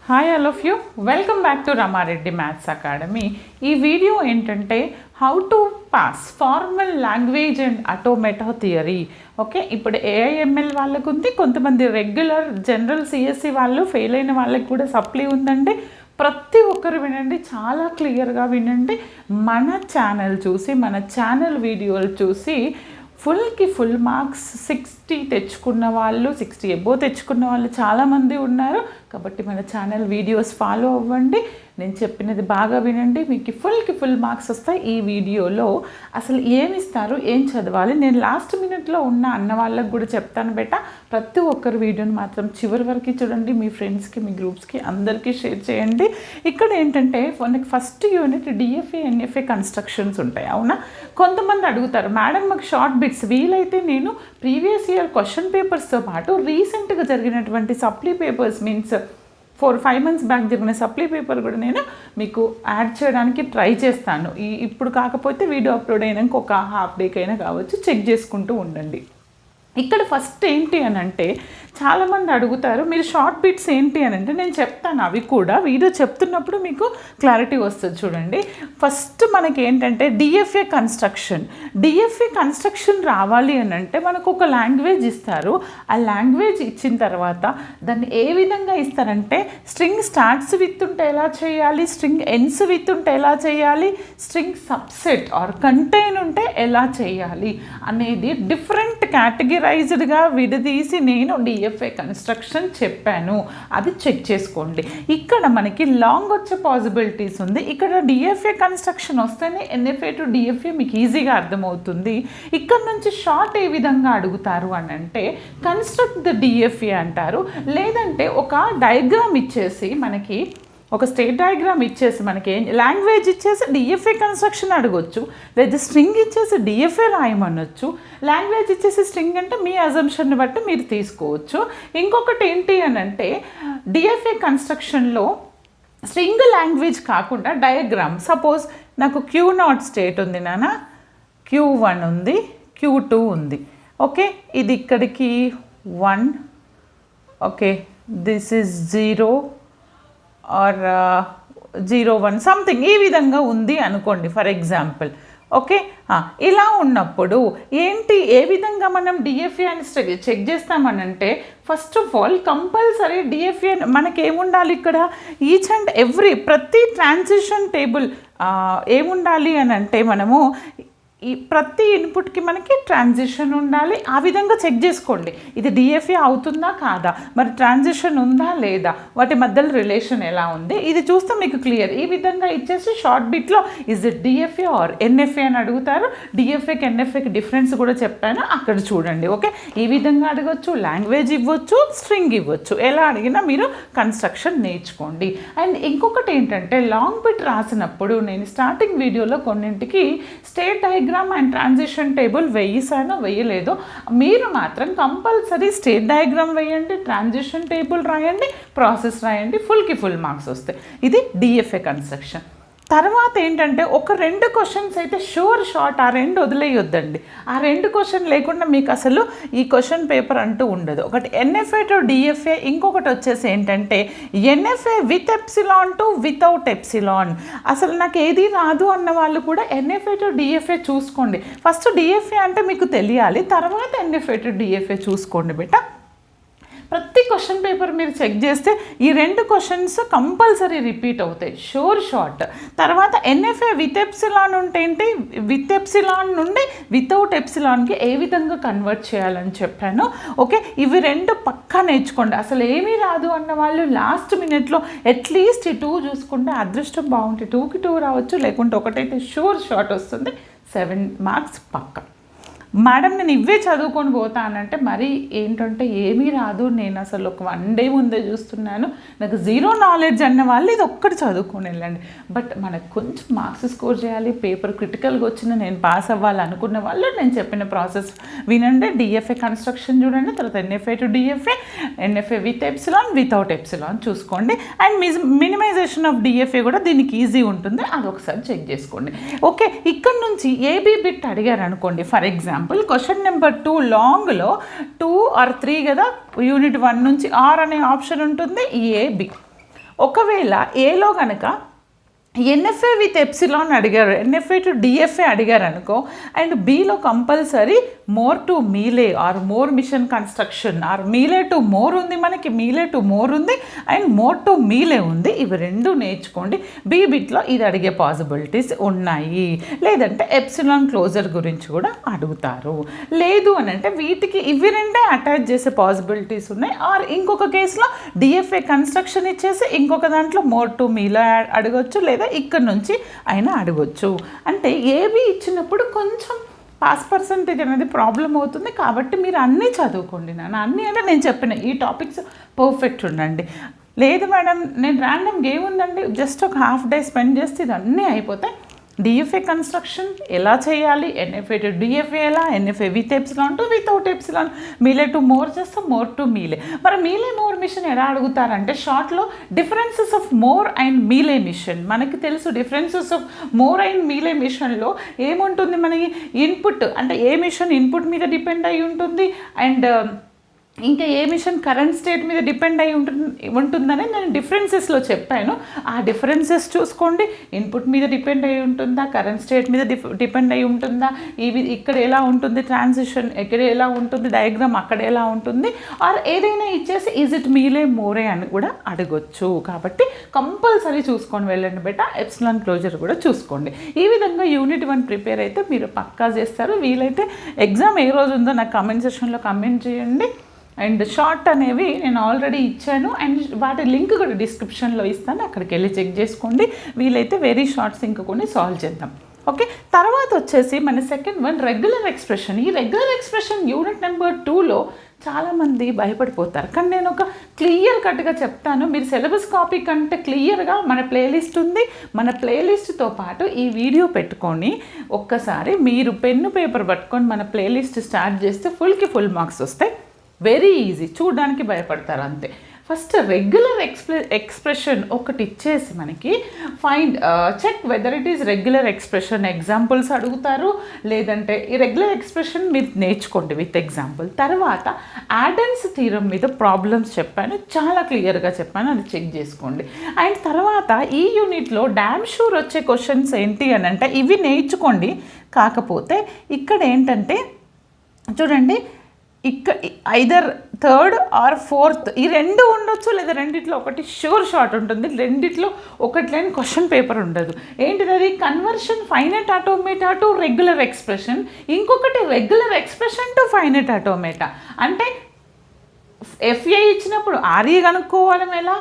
Hi all of you, welcome back to Ramareddy maths academy. ఈ video ఏంటంటే how to pass formal language and automata theory. Okay, ఇప్పుడు AIML వాళ్ళకు ఉంది, కొంతమంది regular general CSC వాళ్ళు fail అయిన వాళ్ళకి కూడా సప్లీ ఉందండి. ప్రతి ఒక్కరు వినండి, చాలా క్లియర్గా వినండి. మన ఛానల్ చూసి, మన ఛానల్ వీడియోలు చూసి ఫుల్కి ఫుల్ మార్క్స్ 60 తెచ్చుకున్న వాళ్ళు, 60 ఎబో తెచ్చుకున్న వాళ్ళు చాలామంది ఉన్నారు. కాబట్టి మన ఛానల్ వీడియోస్ ఫాలో అవ్వండి, నేను చెప్పినది బాగా వినండి, మీకు ఫుల్కి ఫుల్ మార్క్స్ వస్తాయి. ఈ వీడియోలో అసలు ఏమి ఇస్తారు, ఏం చదవాలి, నేను లాస్ట్ మినిట్లో ఉన్న అన్న వాళ్ళకు కూడా చెప్తాను బేట. ప్రతి ఒక్కరు వీడియోని మాత్రం చివరి వరకు చూడండి, మీ ఫ్రెండ్స్కి, మీ గ్రూప్స్కి అందరికీ షేర్ చేయండి. ఇక్కడ ఏంటంటే మనకి first unit DFA NFA constructions ఉంటాయి. అవునా, కొంతమంది అడుగుతారు మేడం మాకు షార్ట్ బిట్స్, వీలైతే నేను ప్రీవియస్ ఇయర్ క్వశ్చన్ పేపర్స్తో పాటు రీసెంట్గా జరిగినటువంటి supply papers means 4-5 months back జరిగిన సప్లీ పేపర్ కూడా నేను మీకు యాడ్ చేయడానికి ట్రై చేస్తాను. ఇప్పుడు కాకపోతే వీడియో అప్లోడ్ అయినాక ఒక హాఫ్ డేకి అయినా కావచ్చు, చెక్ చేసుకుంటూ ఉండండి. ఇక్కడ ఫస్ట్ ఏంటి అని అంటే చాలామంది అడుగుతారు మీరు షార్ట్ బిట్స్ ఏంటి అని అంటే నేను చెప్తాను, అవి కూడా వీడియో చెప్తున్నప్పుడు మీకు క్లారిటీ వస్తుంది. చూడండి, ఫస్ట్ మనకి ఏంటంటే డిఎఫ్ఏ కన్స్ట్రక్షన్ రావాలి అని అంటే మనకు ఒక లాంగ్వేజ్ ఇస్తారు. ఆ లాంగ్వేజ్ ఇచ్చిన తర్వాత దాన్ని ఏ విధంగా ఇస్తారంటే స్ట్రింగ్ స్టార్ట్స్ విత్ ఉంటే ఎలా చేయాలి, స్ట్రింగ్ ఎండ్స్ విత్ ఉంటే ఎలా చేయాలి, స్ట్రింగ్ సబ్సెట్ ఆర్ కంటైన్ ఉంటే ఎలా చేయాలి అనేది డిఫరెంట్ కేటగిరైజ్డ్గా విడదీసి నేను డిఎఫ్ఏ కన్స్ట్రక్షన్ చెప్పాను. అది చెక్ చేసుకోండి. ఇక్కడ మనకి లాంగ్ వచ్చే పాసిబిలిటీస్ ఉంది. ఇక్కడ డిఎఫ్ఏ కన్స్ట్రక్షన్ వస్తేనే ఎన్ఎఫ్ఏ టు డిఎఫ్ఏ మీకు ఈజీగా అర్థమవుతుంది. ఇక్కడ నుంచి షార్ట్ ఏ విధంగా అడుగుతారు అని అంటే కన్స్ట్రక్ట్ ద డిఎఫ్ఏ అంటారు. లేదంటే ఒక డయాగ్రామ్ ఇచ్చేసి మనకి ఒక స్టేట్ డయాగ్రామ్ ఇచ్చేసి మనకి లాంగ్వేజ్ ఇచ్చేసి డిఎఫ్ఏ కన్స్ట్రక్షన్ అడగొచ్చు, లేదా స్ట్రింగ్ ఇచ్చేసి డిఎఫ్ఏ రాయమనొచ్చు. లాంగ్వేజ్ ఇచ్చేసి స్ట్రింగ్ అంటే మీ అజంప్షన్ని బట్టి మీరు తీసుకోవచ్చు. ఇంకొకటి ఏంటి అని అంటే డిఎఫ్ఏ కన్స్ట్రక్షన్లో స్ట్రింగ్ లాంగ్వేజ్ కాకుండా డయాగ్రామ్, సపోజ్ నాకు Q0 స్టేట్ ఉంది నాన్న, Q1 ఉంది, Q2 ఉంది. ఓకే, ఇది ఇక్కడికి 1, okay this is 0 or 0-1 something ఈ విధంగా ఉంది అనుకోండి ఫర్ ఎగ్జాంపుల్. ఓకే, ఇలా ఉన్నప్పుడు ఏంటి, ఏ విధంగా మనం డిఎఫ్ఏ అని చెక్ చేస్తామనంటే first of all compulsory DFA మనకేముండాలి ఇక్కడ ఈచ్ అండ్ ఎవ్రీ ప్రతి ట్రాన్సిషన్ టేబుల్ ఏముండాలి అని అంటే మనము ఈ ప్రతి ఇన్పుట్కి మనకి ట్రాన్సిషన్ ఉండాలి. ఆ విధంగా చెక్ చేసుకోండి ఇది డిఎఫ్ఏ అవుతుందా కాదా, మరి ట్రాన్సిషన్ ఉందా లేదా, వాటి మధ్యలో రిలేషన్ ఎలా ఉంది, ఇది చూస్తే మీకు క్లియర్. ఈ విధంగా ఇచ్చేసి షార్ట్ బిట్లో is it DFA or NFA అని అడుగుతారు. డిఎఫ్ఏకి ఎన్ఎఫ్ఏకి డిఫరెన్స్ కూడా చెప్పాను, అక్కడ చూడండి. ఓకే, ఈ విధంగా అడగచ్చు, లాంగ్వేజ్ ఇవ్వచ్చు, స్ట్రింగ్ ఇవ్వచ్చు, ఎలా అడిగినా మీరు కన్స్ట్రక్షన్ నేర్చుకోండి. అండ్ ఇంకొకటి ఏంటంటే లాంగ్ బిట్ రాసినప్పుడు నేను స్టార్టింగ్ వీడియోలో కొన్నింటికి state diagram and transition table వేయలేదు. మీరు మాత్రం కంపల్సరీ స్టేట్ డయాగ్రామ్ వేయండి, ట్రాన్సిషన్ టేబుల్ రాయండి, ప్రాసెస్ రాయండి, ఫుల్కి ఫుల్ మార్క్స్ వస్తాయి. ఇది డిఎఫ్ఏ కన్స్ట్రక్షన్. తర్వాత ఏంటంటే ఒక 2 క్వశ్చన్స్ అయితే షార్ట్, ఆ 2 వదిలేయొద్దండి. ఆ 2 క్వశ్చన్ లేకుండా మీకు అసలు ఈ క్వశ్చన్ పేపర్ అంటూ ఉండదు. ఒకటి ఎన్ఎఫ్ఏ టు డిఎఫ్ఏ, ఇంకొకటి వచ్చేసి ఏంటంటే NFA with epsilon to without epsilon. అసలు నాకు ఏది రాదు అన్న వాళ్ళు కూడా ఎన్ఎఫ్ఏ టు డిఎఫ్ఏ చూసుకోండి. ఫస్ట్ డిఎఫ్ఏ అంటే మీకు తెలియాలి, తర్వాత ఎన్ఎఫ్ఏ టు డిఎఫ్ఏ చూసుకోండి బేటా. ప్రతి క్వశ్చన్ పేపర్ మీరు చెక్ చేస్తే ఈ 2 క్వశ్చన్స్ కంపల్సరీ రిపీట్ అవుతాయి, షార్ట్. తర్వాత ఎన్ఎఫ్ఏ విత్ ఎప్సిలాన్ ఉంటే ఏంటి, విత్ ఎప్సిలాన్ నుండి వితౌట్ ఎప్సిలాన్కి ఏ విధంగా కన్వర్ట్ చేయాలని చెప్పాను. ఓకే, ఇవి 2 పక్కా నేర్చుకోండి. అసలు ఏమీ రాదు అన్న వాళ్ళు లాస్ట్ మినిట్లో అట్లీస్ట్ ఈ 2 చూసుకుంటే అదృష్టం బాగుంటే 2కి 2 రావచ్చు, లేకుంటే ఒకటైతే షార్ట్ వస్తుంది. 7 మార్క్స్ పక్కా. మేడం నేను ఇవే చదువుకొని పోతానంటే మరి ఏంటంటే ఏమీ రాదు, నేను అసలు ఒక 1 day ముందే చూస్తున్నాను, నాకు 0 knowledge అన్న వాళ్ళు ఇది ఒక్కటి చదువుకొని వెళ్ళండి. బట్ మనకు కొంచెం మార్క్స్ స్కోర్ చేయాలి, పేపర్ క్రిటికల్గా వచ్చిన నేను పాస్ అవ్వాలి అనుకున్న వాళ్ళు నేను చెప్పిన ప్రాసెస్ వినండి. డిఎఫ్ఏ కన్స్ట్రక్షన్ చూడండి, తర్వాత NFA to DFA, NFA with epsilon, without epsilon చూసుకోండి. అండ్ మినిమైజేషన్ ఆఫ్ డిఎఫ్ఏ కూడా దీనికి ఈజీ ఉంటుంది, అది ఒకసారి చెక్ చేసుకోండి. ఓకే, ఇక్కడ నుంచి ఏబీ బిట్ అడిగారు అనుకోండి for example question number 2 లాంగ్లో 2 or 3 కదా, యూనిట్ 1 నుంచి ఆర్ అనే ఆప్షన్ ఉంటుంది, ఏబి ఒకవేళ ఏలో కనుక ఎన్ఎఫ్ఏ విత్ ఎప్సిలాన్ అడిగారు, ఎన్ఎఫ్ఏ టు డిఎఫ్ఏ అడిగారు అనుకో, అండ్ బీలో compulsory Moore to Mealy or Moore machine construction or Mealy to Moore ఉంది, మనకి మీలే టు మోర్ ఉంది అండ్ మోర్ టు మీలే ఉంది. ఇవి రెండు నేర్చుకోండి. బీ బిట్లో ఇది అడిగే పాసిబిలిటీస్ ఉన్నాయి. లేదంటే ఎప్సిలాన్ క్లోజర్ గురించి కూడా అడుగుతారు. లేదు అని అంటే వీటికి ఇవి రెండే అటాచ్ చేసే పాసిబిలిటీస్ ఉన్నాయి. ఆర్ ఇంకొక కేసులో డిఎఫ్ఏ కన్స్ట్రక్షన్ ఇచ్చేసి ఇంకొక దాంట్లో మోర్ టు మీలో అడగొచ్చు, లేదా ఇక్కడ నుంచి అయినా అడగొచ్చు. అంటే ఏబి ఇచ్చినప్పుడు కొంచెం పాస్ పర్సంటేజ్ అనేది ప్రాబ్లం అవుతుంది. కాబట్టి మీరు అన్నీ చదువుకోండి నాన్న. అన్నీ అంటే నేను చెప్పిన ఈ టాపిక్స్ పర్ఫెక్ట్ ఉండండి. లేదు మేడం నేను ర్యాండమ్గా ఏముందండి జస్ట్ ఒక హాఫ్ డే స్పెండ్ చేస్తే ఇది అన్నీ అయిపోతాయి. డిఎఫ్ఏ కన్స్ట్రక్షన్ ఎలా చేయాలి, ఎన్ఎఫ్ఏ టు డిఎఫ్ఏ ఎలా, NFA with epsilon to without epsilon, Mealy to Moore చేస్తే మోర్ టు మీలే. మరి మీలే మోర్ మిషన్ ఎలా అడుగుతారంటే షార్ట్లో differences of Moore and Mealy machine. మనకి తెలుసు differences of Moore and Mealy మిషన్లో ఏముంటుంది, మనకి ఇన్పుట్ అంటే ఏ మిషన్ ఇన్పుట్ మీద డిపెండ్ అయి ఉంటుంది అండ్ ఇంకా ఏ మిషన్ కరెంట్ స్టేట్ మీద డిపెండ్ అయి ఉంటుందని నేను డిఫరెన్సెస్లో చెప్పాను. ఆ డిఫరెన్సెస్ చూసుకోండి. ఇన్పుట్ మీద డిపెండ్ అయి ఉంటుందా, కరెంట్ స్టేట్ మీద డిపెండ్ అయి ఉంటుందా, ఇవి ఇక్కడ ఎలా ఉంటుంది ట్రాన్సిషన్, ఇక్కడ ఎలా ఉంటుంది డయాగ్రామ్, అక్కడ ఎలా ఉంటుంది, ఆర్ ఏదైనా ఇచ్చేసి ఈజ్ ఇట్ మీలే మోరే అని కూడా అడగొచ్చు. కాబట్టి కంపల్సరీ చూసుకొని వెళ్ళండి బేట. ఎప్సిలాన్ క్లోజర్ కూడా చూసుకోండి. ఈ విధంగా యూనిట్ 1 ప్రిపేర్ అయితే మీరు పక్కా చేస్తారు. వీలైతే ఎగ్జామ్ ఏ రోజు ఉందో నాకు కామెంట్ సెక్షన్లో కామెంట్ చేయండి. అండ్ షార్ట్ అనేవి నేను ఆల్రెడీ ఇచ్చాను అండ్ వాటి లింక్ కూడా డిస్క్రిప్షన్లో ఇస్తాను, అక్కడికి వెళ్ళి చెక్ చేసుకోండి. వీలైతే వెరీ షార్ట్స్ ఇంక కొన్ని సాల్వ్ చేద్దాం. ఓకే, తర్వాత వచ్చేసి మన సెకండ్ వన్ రెగ్యులర్ ఎక్స్ప్రెషన్. ఈ రెగ్యులర్ ఎక్స్ప్రెషన్ యూనిట్ నెంబర్ 2లో చాలామంది భయపడిపోతారు, కానీ నేను ఒక క్లియర్ కట్గా చెప్తాను. మీరు సిలబస్ కాపీ కంటే క్లియర్గా మన ప్లేలిస్ట్ ఉంది. మన ప్లేలిస్ట్తో పాటు ఈ వీడియో పెట్టుకొని ఒక్కసారి మీరు పెన్ను పేపర్ పట్టుకొని మన ప్లేలిస్ట్ స్టార్ట్ చేస్తే ఫుల్కి ఫుల్ మార్క్స్ వస్తాయి. వెరీ ఈజీ, చూడడానికి భయపడతారు అంతే. ఫస్ట్ రెగ్యులర్ ఎక్స్ప్రెషన్ ఒకటి ఇచ్చేసి మనకి find check whether it is regular expression. Examples అడుగుతారు, లేదంటే ఈ రెగ్యులర్ ఎక్స్ప్రెషన్ మీరు నేర్చుకోండి విత్ ఎగ్జాంపుల్. తర్వాత యాడమ్స్ థీరం మీద ప్రాబ్లమ్స్ చెప్పాను, చాలా క్లియర్గా చెప్పాను, అది చెక్ చేసుకోండి. అండ్ తర్వాత ఈ యూనిట్లో డామ్ షూర్ వచ్చే క్వశ్చన్స్ ఏంటి అని అంటే ఇవి నేర్చుకోండి. కాకపోతే ఇక్కడ ఏంటంటే చూడండి, ఐదర్ థర్డ్ ఆర్ ఫోర్త్ ఈ రెండు ఉండొచ్చు, లేదా రెండిట్లో ఒకటి షూర్ షార్ట్ ఉంటుంది, రెండిట్లో ఒకటి లైన్ క్వశ్చన్ పేపర్ ఉండదు. ఏంటిది అది? Conversion finite automata to regular expression, ఇంకొకటి regular expression to finite automata. అంటే ఎఫ్ఏ ఇచ్చినప్పుడు ఆర్ఏ కనుక్కోవడం ఎలా,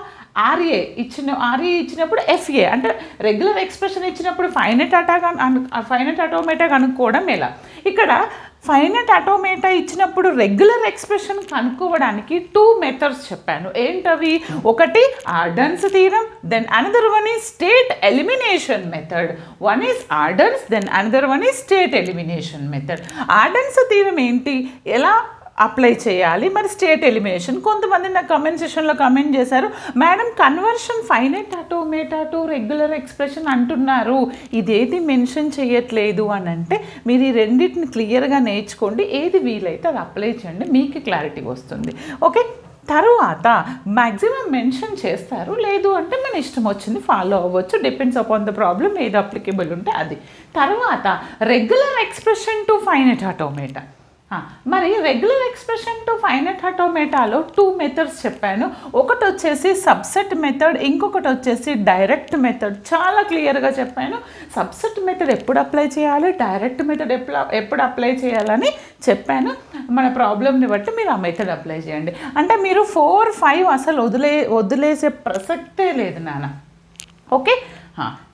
ఆర్ఏ ఇచ్చినప్పుడు ఎఫ్ఏ అంటే రెగ్యులర్ ఎక్స్ప్రెషన్ ఇచ్చినప్పుడు ఫైనైట్ ఆటోమేటా కనుక్కోవడం ఎలా. ఇక్కడ ఫైనైట్ ఆటోమేటా ఇచ్చినప్పుడు రెగ్యులర్ ఎక్స్ప్రెషన్ కనుక్కోవడానికి 2 మెథడ్స్ చెప్పాను. ఏంటవి? ఒకటి Arden's theorem, then another one is state elimination method. One is Arden's, then another one is state elimination method. Arden's theorem ఏంటి, ఎలా అప్లై చేయాలి, మరి స్టేట్ ఎలిమినేషన్. కొంతమంది నాకు కమెంట్ సెషన్లో కమెంట్ చేశారు, madam conversion finite automata to regular expression అంటున్నారు, ఇదేది మెన్షన్ చేయట్లేదు అని అంటే మీరు ఈ రెండింటిని క్లియర్గా నేర్చుకోండి. ఏది వీలైతే అది అప్లై చేయండి, మీకు క్లారిటీ వస్తుంది. ఓకే, తర్వాత మ్యాక్సిమం మెన్షన్ చేస్తారు, లేదు అంటే మన ఇష్టం వచ్చింది ఫాలో అవ్వచ్చు, డిపెండ్స్ అపాన్ ద ప్రాబ్లం, ఏది అప్లికేబుల్ ఉంటే అది. తర్వాత regular expression to finite automata. మరి రెగ్యులర్ ఎక్స్ప్రెషన్ టు ఫైనైట్ ఆటోమేటాలో 2 మెథడ్స్ చెప్పాను. ఒకటి వచ్చేసి సబ్సెట్ మెథడ్, ఇంకొకటి వచ్చేసి డైరెక్ట్ మెథడ్. చాలా క్లియర్గా చెప్పాను. సబ్సెట్ మెథడ్ ఎప్పుడు అప్లై చేయాలి, డైరెక్ట్ మెథడ్ ఎప్పుడు అప్లై చేయాలని చెప్పాను. మన ప్రాబ్లమ్ని బట్టి మీరు ఆ మెథడ్ అప్లై చేయండి. అంటే మీరు 4, 5 అసలు వదిలేసే ప్రసక్తే లేదు నాన్న. ఓకే,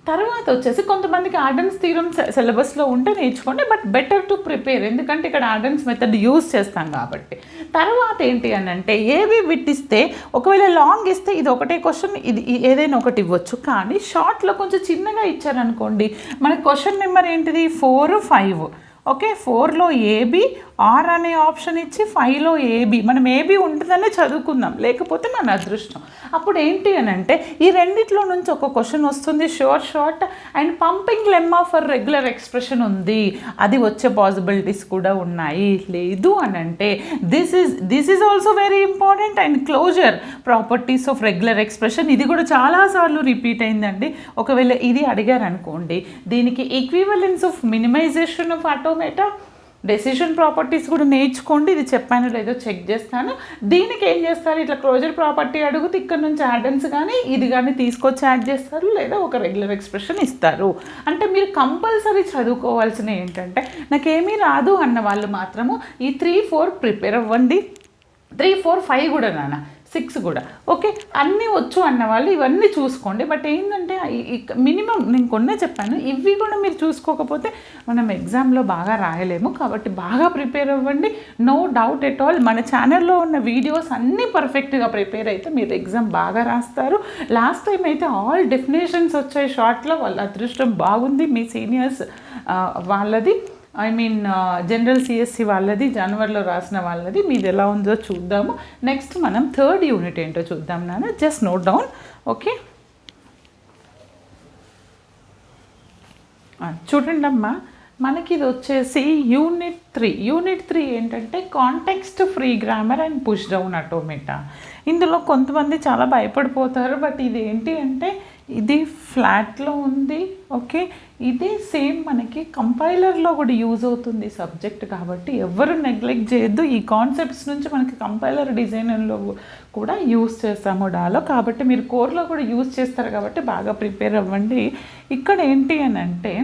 తర్వాత వచ్చేసి కొంతమందికి ఆర్డన్స్ థీరం సిలబస్లో ఉంటే నేర్చుకోండి, బట్ బెటర్ టు ప్రిపేర్, ఎందుకంటే ఇక్కడ ఆర్డన్స్ మెథడ్ యూజ్ చేస్తాం కాబట్టి. తర్వాత ఏంటి అని అంటే ఏవి బిట్ ఇస్తే, ఒకవేళ లాంగ్ ఇస్తే ఇది ఒకటే క్వశ్చన్, ఇది ఏదైనా ఒకటి ఇవ్వచ్చు. కానీ షార్ట్లో కొంచెం చిన్నగా ఇచ్చారనుకోండి, మన క్వశ్చన్ నెంబర్ ఏంటిది 4, 5. ఓకే, 4లో ఏబి ఆర్ అనే ఆప్షన్ ఇచ్చి 5లో ఏబి, మనం ఏబి ఉంటుందనే చదువుకుందాం, లేకపోతే మన అదృష్టం. అప్పుడు ఏంటి అని అంటే ఈ రెండిట్లో నుంచి ఒక క్వశ్చన్ వస్తుంది sure short and pumping lemma for regular expression ఉంది, అది వచ్చే పాసిబిలిటీస్ కూడా ఉన్నాయి. లేదు అని అంటే this is also very important and closure properties of regular expression, ఇది కూడా చాలాసార్లు రిపీట్ అయిందండి. ఒకవేళ ఇది అడిగారు అనుకోండి, దీనికి equivalence of minimisation of automata, decision properties కూడా నేర్చుకోండి. ఇది చెప్పాను లేదో చెక్ చేస్తాను. దీనికి ఏం చేస్తారు, ఇట్లా క్లోజర్ ప్రాపర్టీ అడుగుతే ఇక్కడ నుంచి యాడన్స్ కానీ ఇది కానీ తీసుకొచ్చి యాడ్ చేస్తారు, లేదా ఒక రెగ్యులర్ ఎక్స్ప్రెషన్ ఇస్తారు. అంటే మీరు కంపల్సరీ చదువుకోవాల్సిన ఏంటంటే నాకేమీ రాదు అన్న వాళ్ళు మాత్రము ఈ 3, 4 ప్రిపేర్ అవ్వండి. 3, 4, 5 కూడా నాన్న 6 కూడా ఓకే, అన్నీ వచ్చు అన్నవాళ్ళు ఇవన్నీ చూసుకోండి. బట్ ఏంటంటే మినిమం నేను కొన్నే చెప్పాను, ఇవి కూడా మీరు చూసుకోకపోతే మనం ఎగ్జామ్లో బాగా రాయలేము. కాబట్టి బాగా ప్రిపేర్ అవ్వండి, నో డౌట్ ఎట్ ఆల్. మన ఛానల్లో ఉన్న వీడియోస్ అన్నీ పర్ఫెక్ట్గా ప్రిపేర్ అయితే మీరు ఎగ్జామ్ బాగా రాస్తారు. లాస్ట్ టైం అయితే ఆల్ డెఫినేషన్స్ వచ్చాయి షార్ట్లో, వాళ్ళ అదృష్టం బాగుంది. మీ సీనియర్స్ వాళ్ళది ఐ మీన్ జనరల్ సిఎస్సి వాళ్ళది జనవరిలో రాసిన వాళ్ళది, మీది ఎలా ఉందో చూద్దాము. నెక్స్ట్ మనం 3rd యూనిట్ ఏంటో చూద్దాం నాన్న, జస్ట్ నోట్ డౌన్. ఓకే చూడండి అమ్మా, మనకి ఇది వచ్చేసి యూనిట్ 3. యూనిట్ 3 ఏంటంటే context free grammar and push down automata. ఇందులో కొంతమంది చాలా భయపడిపోతారు, బట్ ఇది ఏంటి అంటే ఇది ఫ్లాట్లో ఉంది. ఓకే, ఇది సేమ్ మనకి కంపైలర్లో కూడా యూజ్ అవుతుంది సబ్జెక్ట్, కాబట్టి ఎవరు నెగ్లెక్ట్ చేయొద్దు. ఈ కాన్సెప్ట్స్ నుంచి మనకి కంపైలర్ డిజైనర్లో కూడా యూజ్ చేస్తాము డాలో, కాబట్టి మీరు కోర్లో కూడా యూజ్ చేస్తారు కాబట్టి బాగా ప్రిపేర్ అవ్వండి. ఇక్కడ ఏంటి అని అంటే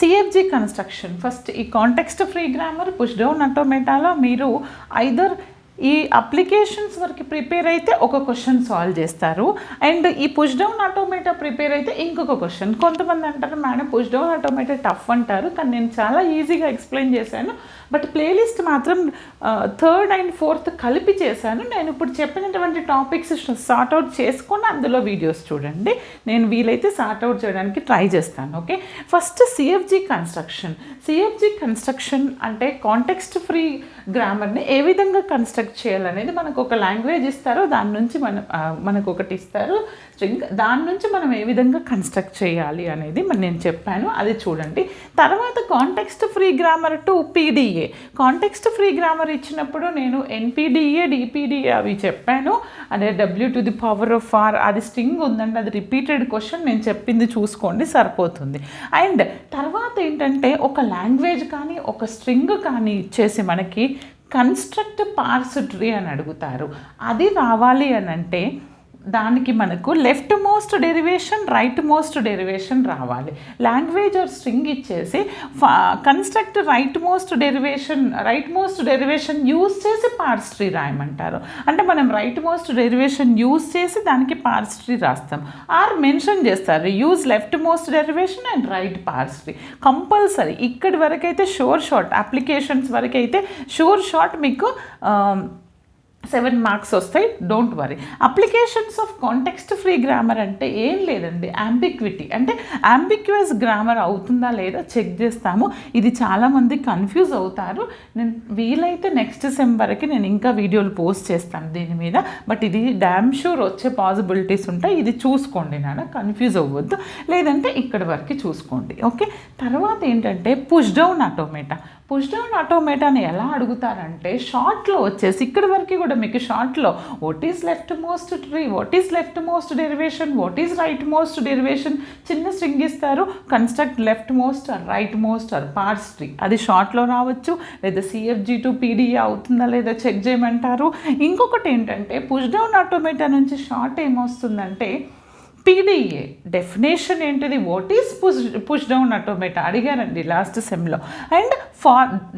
సిఎఫ్జి కన్స్ట్రక్షన్, ఫస్ట్ ఈ context free grammar push down ఆటోమేటాలో మీరు ఐదర్ ఈ అప్లికేషన్స్ వరకు ప్రిపేర్ అయితే ఒక క్వశ్చన్ సాల్వ్ చేస్తారు, అండ్ ఈ పుష్ డౌన్ ఆటోమేటా ప్రిపేర్ అయితే ఇంకొక క్వశ్చన్. కొంతమంది అంటారు madam push down automata tough అంటారు, కానీ నేను చాలా ఈజీగా ఎక్స్ప్లెయిన్ చేశాను. బట్ ప్లేలిస్ట్ మాత్రం 3rd and 4th కలిపి చేశాను. నేను ఇప్పుడు చెప్పినటువంటి టాపిక్స్ సార్ట్అవుట్ చేసుకొని అందులో వీడియోస్ చూడండి, నేను వీలైతే సార్ట్అవుట్ చేయడానికి ట్రై చేస్తాను. Okay, first CFG construction. CFG construction అంటే కాంటెక్స్ట్ ఫ్రీ గ్రామర్ని ఏ విధంగా కన్స్ట్రక్ట్ చేయాలనేది మనకు ఒక లాంగ్వేజ్ ఇస్తారు, దాని నుంచి మనకు ఒకటి ఇస్తారు స్ట్రింగ్, దాని నుంచి మనం ఏ విధంగా కన్స్ట్రక్ట్ చేయాలి అనేది నేను చెప్పాను, అది చూడండి. తర్వాత context free grammar to PDA. Context free grammar ఇచ్చినప్పుడు నేను ఎన్పీడిఏ డిపిడిఏ అవి చెప్పాను, అదే W⁴ అది స్ట్రింగ్ ఉందండి, అది రిపీటెడ్ క్వశ్చన్, నేను చెప్పింది చూసుకోండి సరిపోతుంది. అండ్ తర్వాత ఏంటంటే ఒక లాంగ్వేజ్ కానీ ఒక స్ట్రింగ్ కానీ ఇచ్చేసి మనకి కన్స్ట్రక్ట్ పార్స్ ట్రీ అని అడుగుతారు. అది రావాలి అని అంటే దానికి మనకు left most derivation right most derivation రావాలి. లాంగ్వేజ్ ఆర్ స్ట్రింగ్ ఇచ్చేసి construct right most derivation use చేసి పార్స్ ట్రీ రాయమంటారు. అంటే మనం రైట్ మోస్ట్ డెరివేషన్ యూజ్ చేసి దానికి పార్స్ ట్రీ రాస్తాం, ఆర్ మెన్షన్ చేస్తారు use left most derivation and right parse tree compulsory. ఇక్కడి వరకైతే షోర్ షార్ట్ అప్లికేషన్స్ వరకైతే షోర్ షార్ట్ మీకు 7 మార్క్స్ వస్తాయి, don't worry. Applications of context free grammar అంటే ఏం లేదండి, అంబిక్విటీ అంటే అంబిక్యువస్ గ్రామర్ అవుతుందా లేదా చెక్ చేస్తాము. ఇది చాలామంది కన్ఫ్యూజ్ అవుతారు, నేను వీలైతే నెక్స్ట్ సెమ్ వరకు నేను ఇంకా వీడియోలు పోస్ట్ చేస్తాను దీని మీద, బట్ ఇది డ్యామ్ షూర్ వచ్చే పాసిబిలిటీస్ ఉంటాయి, ఇది చూసుకోండి నాన్న, కన్ఫ్యూజ్ అవ్వద్దు. లేదంటే ఇక్కడ వరకు చూసుకోండి. ఓకే, తర్వాత ఏంటంటే push down automata. Push down ఆటోమేటాని ఎలా అడుగుతారంటే షార్ట్లో వచ్చేసి ఇక్కడి వరకు కూడా మీకు షార్ట్లో what is left most tree, what is left most derivation, what is right most derivation, చిన్న స్ట్రింగ్ ఇస్తారు, construct left most or right most or parse tree, అది షార్ట్లో రావచ్చు, లేదా సిఎఫ్జి టు పీడిఏ అవుతుందా లేదా చెక్ చేయమంటారు. ఇంకొకటి ఏంటంటే పుష్ డౌన్ ఆటోమేటా నుంచి షార్ట్ ఏమొస్తుందంటే పీడిఏ డెఫినేషన్ ఏంటిది, what is push down automata అడిగారండి లాస్ట్ సెమ్లో. అండ్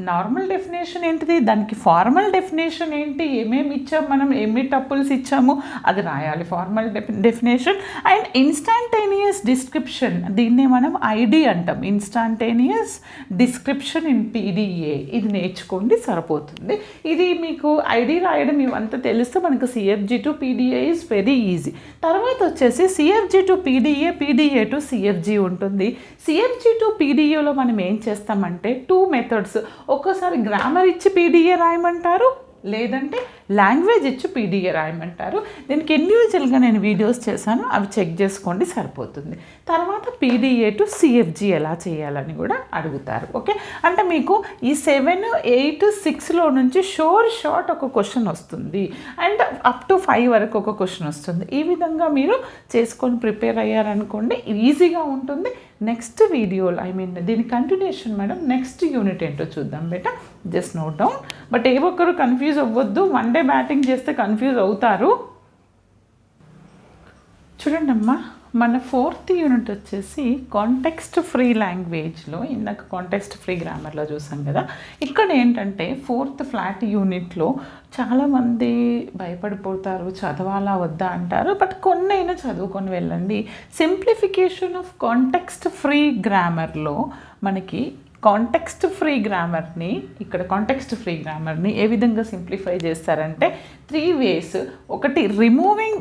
నార్మల్ డెఫినేషన్ ఏంటిది, దానికి ఫార్మల్ డెఫినేషన్ ఏంటి, ఏమేమి ఇచ్చాము మనం, ఏమి టపుల్స్ ఇచ్చాము అది రాయాలి formal definition. And instantaneous description, దీన్నే మనం ఐడి అంటాం, ఇన్స్టాంటేనియస్ డిస్క్రిప్షన్ ఇన్ పీడిఏ, ఇది నేర్చుకోండి సరిపోతుంది. ఇది మీకు ఐడి రాయడం ఇవంతా తెలిస్తే మనకు CFG to PDA is very easy. తర్వాత వచ్చేసి CFG to PDA, PDA to CFG ఉంటుంది. సిఎఫ్జి టు పీడిఏలో మనం ఏం చేస్తామంటే 2 మెథడ్స్ మెథడ్స్. ఒక్కోసారి గ్రామర్ ఇచ్చి పీడిఏ రాయమంటారు, లేదంటే లాంగ్వేజ్ ఇచ్చి పీడిఏ రాయమంటారు. దీనికి ఇండివిజువల్గా నేను వీడియోస్ చేశాను, అవి చెక్ చేసుకోండి సరిపోతుంది. తర్వాత పీడిఏ టు సిఎఫ్జి ఎలా చేయాలని కూడా అడుగుతారు. ఓకే, అంటే మీకు ఈ 7, 8, 6లో నుంచి షార్ట్ ఒక క్వశ్చన్ వస్తుంది అండ్ అప్ టు 5 వరకు ఒక క్వశ్చన్ వస్తుంది. ఈ విధంగా మీరు చేసుకొని ప్రిపేర్ అయ్యారనుకోండి, ఈజీగా ఉంటుంది. నెక్స్ట్ వీడియోలో దీని కంటిన్యూషన్ మేడం, నెక్స్ట్ యూనిట్ ఏంటో చూద్దాం బేటా. Just note down. బట్ ఏ ఒక్కరు కన్ఫ్యూజ్ అవ్వద్దు, 1 డే బ్యాటింగ్ చేస్తే కన్ఫ్యూజ్ అవుతారు. చూడండి అమ్మా, మన 4th యూనిట్ వచ్చేసి కాంటెక్స్ట్ ఫ్రీ లాంగ్వేజ్లో, ఇందాక కాంటెక్స్ట్ ఫ్రీ గ్రామర్లో చూసాం కదా. ఇక్కడ ఏంటంటే 4th ఫ్లాట్ యూనిట్లో చాలామంది భయపడిపోతారు, చదవాలా వద్దా అంటారు. బట్ కొన్నైనా చదువుకొని వెళ్ళండి. సింప్లిఫికేషన్ ఆఫ్ కాంటెక్స్ట్ ఫ్రీ గ్రామర్లో మనకి కాంటెక్స్ట్ ఫ్రీ గ్రామర్ని, ఇక్కడ కాంటెక్స్ట్ ఫ్రీ గ్రామర్ని ఏ విధంగా సింప్లిఫై చేస్తారంటే 3 ways. ఒకటి removing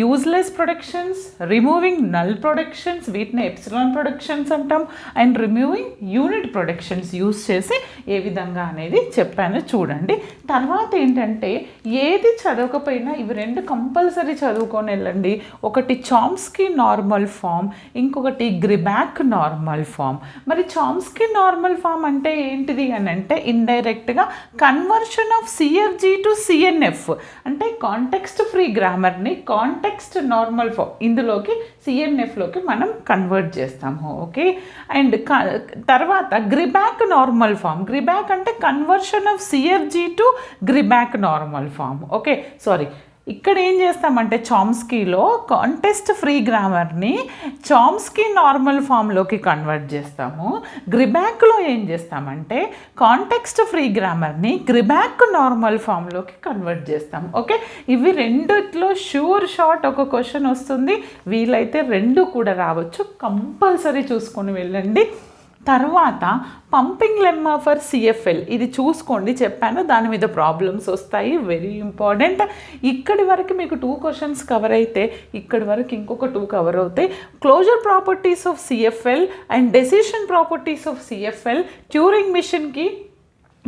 useless productions, removing null productions, వీటిని ఎప్సిలాన్ ప్రొడక్షన్స్ అంటాం, and removing unit productions use చేసి ఏ విధంగా అనేది చెప్పాను చూడండి. తర్వాత ఏంటంటే ఏది చదవకపోయినా ఇవి 2 కంపల్సరీ చదువుకొని వెళ్ళండి. ఒకటి చామ్స్కీ నార్మల్ ఫామ్, ఇంకొకటి గ్రిబాక్ నార్మల్ ఫామ్. మరి చామ్స్కీ నార్మల్ ఫామ్ అంటే ఏంటిది అని అంటే ఇండైరెక్ట్గా conversion of CFG to CNF, అంటే కాంటెక్స్ట్ ఫ్రీ గ్రామర్ని కాంటెక్స్ట్ నార్మల్ ఫామ్ ఇందులోకి సిఎన్ఎఫ్లోకి మనం కన్వర్ట్ చేస్తాము. ఓకే, అండ్ తర్వాత గ్రిబాక్ నార్మల్ ఫామ్. గ్రిబాక్ అంటే conversion of CFG to Greibach normal form. Okay, sorry, ఇక్కడ ఏం చేస్తామంటే చామ్స్కీలో కాంటెక్స్ట్ ఫ్రీ గ్రామర్ని చామ్స్కీ నార్మల్ ఫామ్లోకి కన్వర్ట్ చేస్తాము. గ్రిబాక్లో ఏం చేస్తామంటే కాంటెక్స్ట్ ఫ్రీ గ్రామర్ని గ్రిబాక్ నార్మల్ ఫామ్లోకి కన్వర్ట్ చేస్తాము. ఓకే, ఇవి రెండిట్లో షార్ట్ ఒక క్వశ్చన్ వస్తుంది. వీలైతే 2 కూడా రావచ్చు, కంపల్సరీ చూసుకొని వెళ్ళండి. తర్వాత పంపింగ్ లెమ్మా ఫర్ సిఎఫ్ఎల్, ఇది చూసుకోండి, చెప్పాను దాని మీద ప్రాబ్లమ్స్ వస్తాయి, వెరీ ఇంపార్టెంట్. ఇక్కడి వరకు మీకు 2 క్వశ్చన్స్ కవర్ అయితే ఇక్కడి వరకు ఇంకొక 2 కవర్ అవుతాయి. Closure properties of CFL and decision properties of CFL. Turing మిషన్కి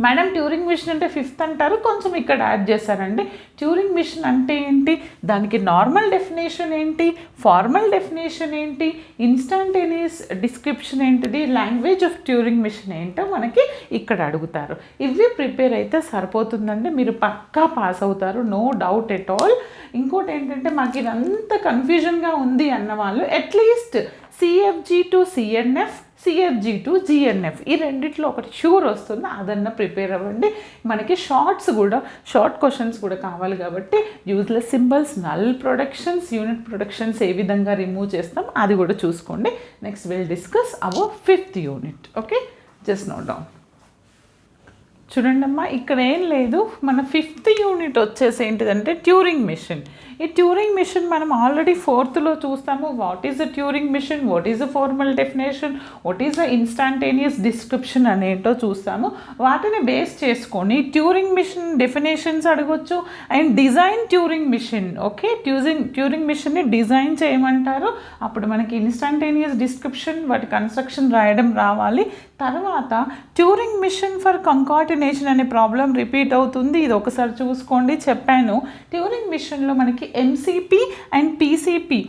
మేడం ట్యూరింగ్ మిషన్ అంటే 5th అంటారు, కొంచెం ఇక్కడ యాడ్ చేశారండి. ట్యూరింగ్ మిషన్ అంటే ఏంటి, దానికి నార్మల్ డెఫినేషన్ ఏంటి, ఫార్మల్ డెఫినేషన్ ఏంటి, ఇన్స్టంటేనియస్ డిస్క్రిప్షన్ ఏంటిది, లాంగ్వేజ్ ఆఫ్ ట్యూరింగ్ మిషన్ ఏంటో మనకి ఇక్కడ అడుగుతారు. ఇవి ప్రిపేర్ అయితే సరిపోతుందండి, మీరు పక్కా పాస్ అవుతారు, నో డౌట్ ఎట్ ఆల్. ఇంకోటి ఏంటంటే మాకు ఇదంతా కన్ఫ్యూజన్గా ఉంది అన్న వాళ్ళు at least CFG to CNF, CFG to GNF, ఈ రెండిట్లో ఒకటి షూర్ వస్తుంది, అదన్నా ప్రిపేర్ అవ్వండి. మనకి షార్ట్ క్వశ్చన్స్ కూడా కావాలి కాబట్టి useless symbols, null productions, unit productions ఏ విధంగా రిమూవ్ చేస్తాం అది కూడా చూసుకోండి. Next will discuss our 5th unit. Okay, just note down. చూడండి అమ్మా, ఇక్కడ ఏం లేదు, మన 5th యూనిట్ వచ్చేసి ఏంటిదంటే ట్యూరింగ్ మిషన్. ఈ ట్యూరింగ్ మిషన్ మనం ఆల్రెడీ 4thలో చూస్తాము. What is the Turing machine, what is the formal definition, what is the instantaneous description అనేటో చూస్తాము. వాటిని బేస్ చేసుకొని ట్యూరింగ్ మిషన్ డెఫినేషన్స్ అడగొచ్చు and design Turing machine. Okay, Turing మిషన్ని డిజైన్ చేయమంటారు, అప్పుడు మనకి ఇన్స్టంటేనియస్ డిస్క్రిప్షన్, వాటి కన్స్ట్రక్షన్ రాయడం రావాలి. తర్వాత ట్యూరింగ్ మిషన్ ఫర్ కంకాటినేషన్ అనే ప్రాబ్లం రిపీట్ అవుతుంది, ఇది ఒకసారి చూసుకోండి, చెప్పాను. ట్యూరింగ్ మిషన్లో మనకి MCP and PCP,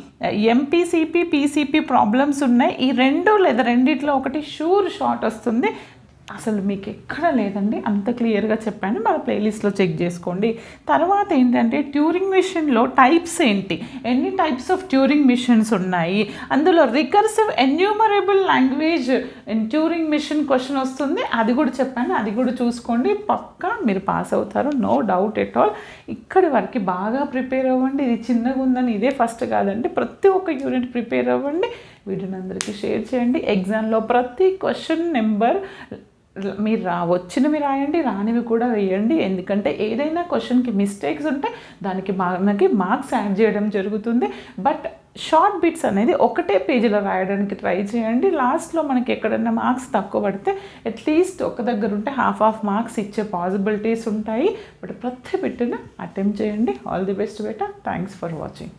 MPCP, PCP problems ఉన్నాయి. ఈ 2 లేదా రెండిట్లో ఒకటి షార్ట్ వస్తుంది. అసలు మీకు ఎక్కడ లేదండి, అంత క్లియర్గా చెప్పాను, మన ప్లేలిస్ట్లో చెక్ చేసుకోండి. తర్వాత ఏంటంటే ట్యూరింగ్ మిషన్లో టైప్స్ ఏంటి, ఎన్ని టైప్స్ ఆఫ్ ట్యూరింగ్ మిషన్స్ ఉన్నాయి, అందులో recursive enumerable language Turing machine question వస్తుంది, అది కూడా చెప్పాను, అది కూడా చూసుకోండి, పక్కా మీరు పాస్ అవుతారు, నో డౌట్ ఎట్ ఆల్. ఇక్కడి వరకు బాగా ప్రిపేర్ అవ్వండి, ఇది చిన్నగా ఉందని ఇదే ఫస్ట్ కాదండి, ప్రతి ఒక్క యూనిట్ ప్రిపేర్ అవ్వండి, వీడియోని అందరికీ షేర్ చేయండి. ఎగ్జామ్లో ప్రతి క్వశ్చన్ నెంబర్ మీరు వచ్చినవి రాయండి, రానివి కూడా వేయండి, ఎందుకంటే ఏదైనా క్వశ్చన్కి మిస్టేక్స్ ఉంటే దానికి మనకి మార్క్స్ యాడ్ చేయడం జరుగుతుంది. బట్ షార్ట్ బిట్స్ అనేది ఒకటే పేజీలో రాయడానికి ట్రై చేయండి. లాస్ట్లో మనకి ఎక్కడన్నా మార్క్స్ తక్కువ పడితే అట్లీస్ట్ ఒక దగ్గర ఉంటే హాఫ్ మార్క్స్ ఇచ్చే పాసిబిలిటీస్ ఉంటాయి. బట్ ప్రతి బిట్ను అటెంప్ట్ చేయండి. All the best beta, thanks for watching.